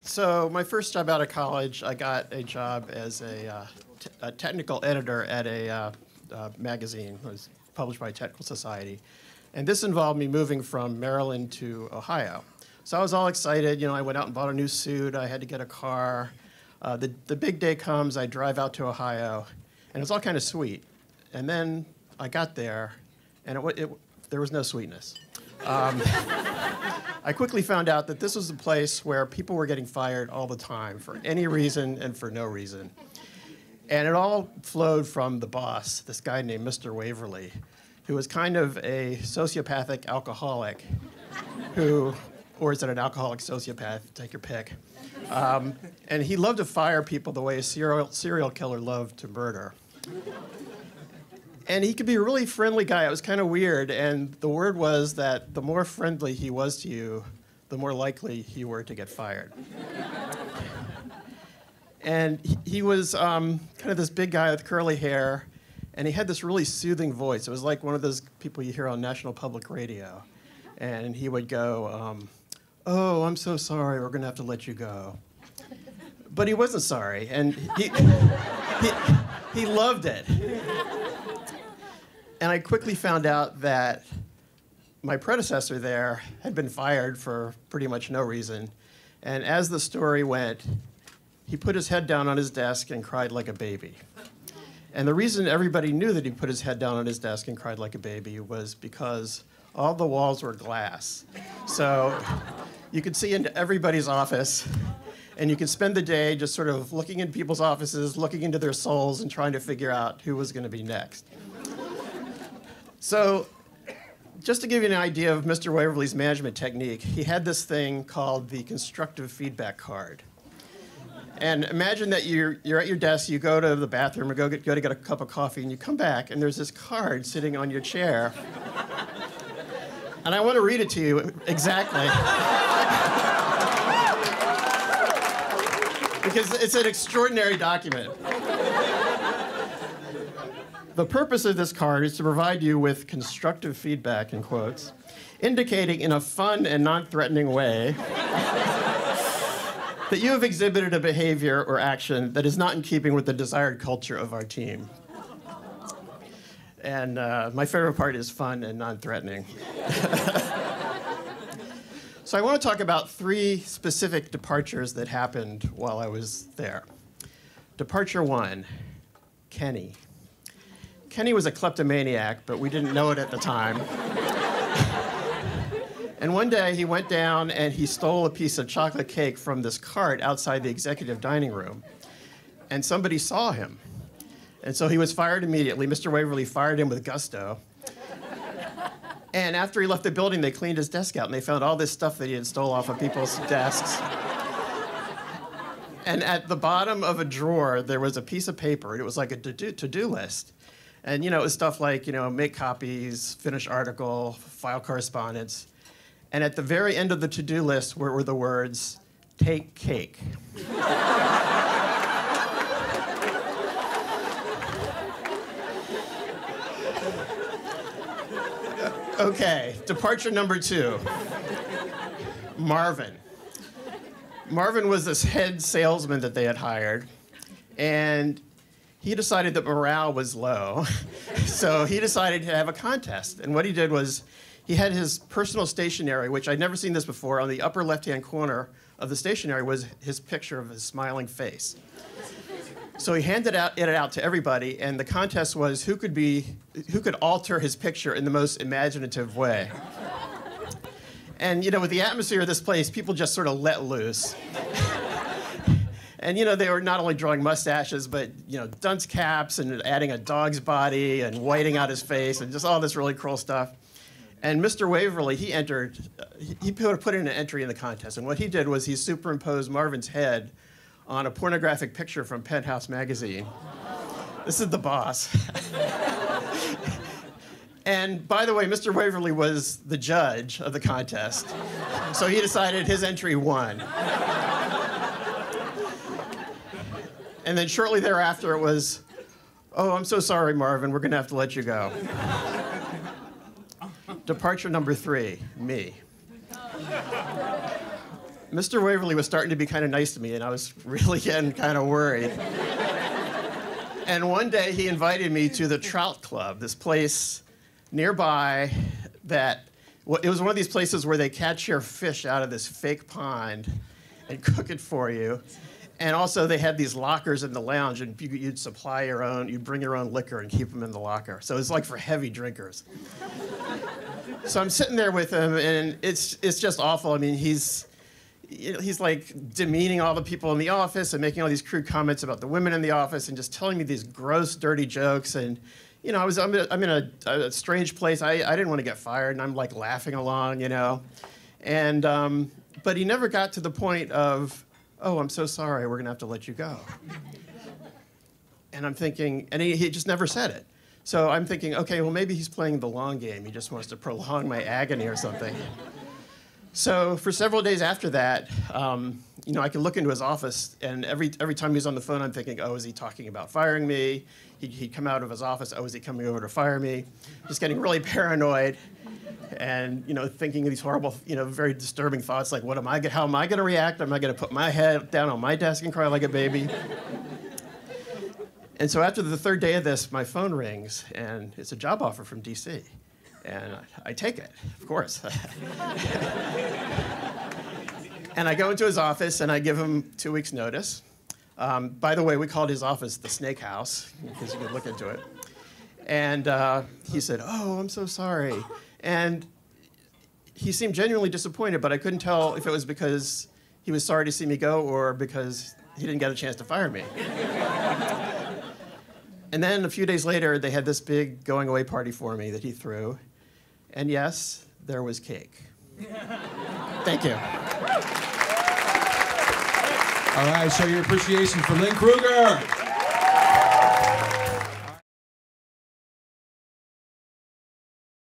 So my first job out of college, I got a job as a technical editor at a magazine. It was published by Technical Society. And this involved me moving from Maryland to Ohio. So I was all excited. You know, I went out and bought a new suit. I had to get a car. The big day comes. I drive out to Ohio. And it's all kind of sweet. And then I got there, and there was no sweetness. I quickly found out that this was a place where people were getting fired all the time for any reason and for no reason. And it all flowed from the boss, this guy named Mr. Waverly, who was kind of a sociopathic alcoholic or is it an alcoholic sociopath? Take your pick. And he loved to fire people the way a serial killer loved to murder. And he could be a really friendly guy. It was kind of weird. And the word was that the more friendly he was to you, the more likely you were to get fired. And he was kind of this big guy with curly hair. And he had this really soothing voice. It was like one of those people you hear on National Public Radio. And he would go, "Oh, I'm so sorry. We're going to have to let you go." But he wasn't sorry. And he loved it. And I quickly found out that my predecessor there had been fired for pretty much no reason. And as the story went, he put his head down on his desk and cried like a baby. And the reason everybody knew that he put his head down on his desk and cried like a baby was because all the walls were glass. So you could see into everybody's office, and you could spend the day just sort of looking in people's offices, looking into their souls, and trying to figure out who was going to be next. So just to give you an idea of Mr. Waverly's management technique, he had this thing called the constructive feedback card. And imagine that you're at your desk, you go to the bathroom or go to get a cup of coffee, and you come back, and there's this card sitting on your chair. And I want to read it to you exactly. Because it's an extraordinary document. The purpose of this card is to provide you with constructive feedback, in quotes, indicating in a fun and non-threatening way that you have exhibited a behavior or action that is not in keeping with the desired culture of our team. And my favorite part is fun and non-threatening. So I want to talk about 3 specific departures that happened while I was there. Departure 1, Kenny. Kenny was a kleptomaniac, but we didn't know it at the time. And one day he went down and he stole a piece of chocolate cake from this cart outside the executive dining room. And somebody saw him. And so he was fired immediately. Mr. Waverly fired him with gusto. And after he left the building, they cleaned his desk out, and they found all this stuff that he had stole off of people's desks. And at the bottom of a drawer, there was a piece of paper. It was like a to-do list. And, you know, it was stuff like, you know, make copies, finish article, file correspondence. And at the very end of the to-do list were the words, take cake. Okay, departure number 2, Marvin. Marvin was this head salesman that they had hired, and he decided that morale was low, so he decided to have a contest. And what he did was he had his personal stationery, which I'd never seen this before. On the upper left-hand corner of the stationery was his picture of his smiling face. So he handed it out to everybody, and the contest was who could alter his picture in the most imaginative way. And, you know, with the atmosphere of this place, people just sort of let loose. And, you know, they were not only drawing mustaches, but, you know, dunce caps and adding a dog's body and whiting out his face and just all this really cruel stuff. And Mr. Waverly, he put in an entry in the contest. And what he did was he superimposed Marvin's head on a pornographic picture from Penthouse magazine. This is the boss. And by the way, Mr. Waverly was the judge of the contest. So he decided his entry won. And then shortly thereafter it was, "Oh, I'm so sorry, Marvin, we're gonna have to let you go." Departure number 3, me. Mr. Waverly was starting to be kind of nice to me, and I was really getting kind of worried. And one day he invited me to the Trout Club, this place nearby that, it was one of these places where they catch your fish out of this fake pond and cook it for you. And also they had these lockers in the lounge, and you'd supply your own, you'd bring your own liquor and keep them in the locker. So it's like for heavy drinkers. So I'm sitting there with him, and it's just awful. I mean, he's like demeaning all the people in the office and making all these crude comments about the women in the office and just telling me these gross, dirty jokes. And you know, I'm in a strange place. I didn't want to get fired, and I'm like laughing along, you know. And but he never got to the point of, oh, I'm so sorry, we're gonna have to let you go. And I'm thinking, and he just never said it. So I'm thinking, okay, well maybe he's playing the long game. He just wants to prolong my agony or something. So for several days after that, you know, I could look into his office, and every time he was on the phone, I'm thinking, oh, is he talking about firing me? He'd come out of his office, oh, is he coming over to fire me? Just getting really paranoid, and you know, thinking of these horrible, you know, very disturbing thoughts like, how am I going to react? Am I going to put my head down on my desk and cry like a baby? And so after the third day of this, my phone rings, and it's a job offer from DC. And I take it, of course. And I go into his office, and I give him 2 weeks' notice. By the way, we called his office the Snake House, because you could look into it. And he said, oh, I'm so sorry. And he seemed genuinely disappointed, but I couldn't tell if it was because he was sorry to see me go or because he didn't get a chance to fire me. And then a few days later, they had this big going away party for me that he threw. And yes, there was cake. Thank you. All right, show your appreciation for Lynn Kruger.